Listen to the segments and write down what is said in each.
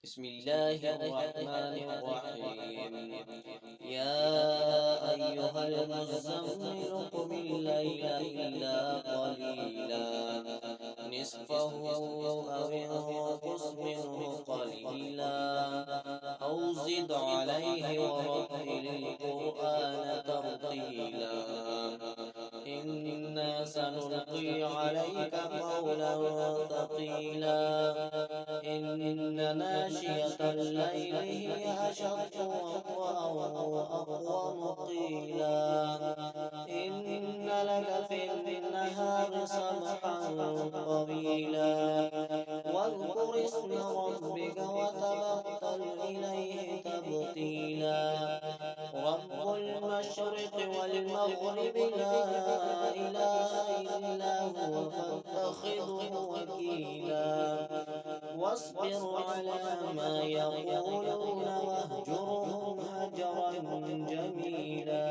بسم الله الرحمن الرحيم. يا أيها المزمل قم الليل إلا قليلا نصفه أو انقص منه قليلا أو زد عليه ورتل القرآن ترتيلا إنا سنلقي عليك قولا ثقيلا إن ناشئة الليل هي أشد وطئا وأقوم قيلا إن لك في النهار سبحا طويلا واذكر اسم ربك وتبتل إليه تبتيلا رب المشرق والمغرب لا إله إلا هو فاتخذه وكيلا واصبر على ما يقولون واهجرهم هجرا جميلا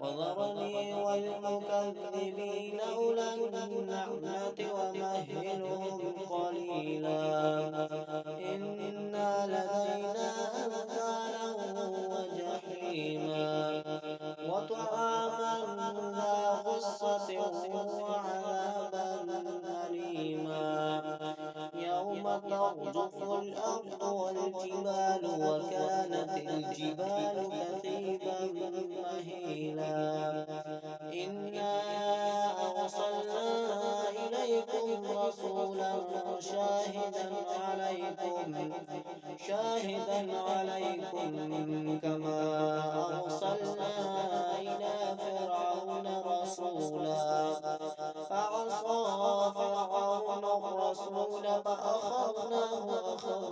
وذرني والمكذبين أولى النعمة ومهلهم قليلا إنا لدينا أنكالا وجحيما وطعاما ذا غصة وعذابا أليما يوم ترجف الأرض والجبال وكانت الجبال كثيبا مهيلا إنا أرسلنا إليكم رسولا شاهدا عليكم كما أرسلنا إلى فرعون رسولا فعصى فرعون الرسول فأخذناه أخذا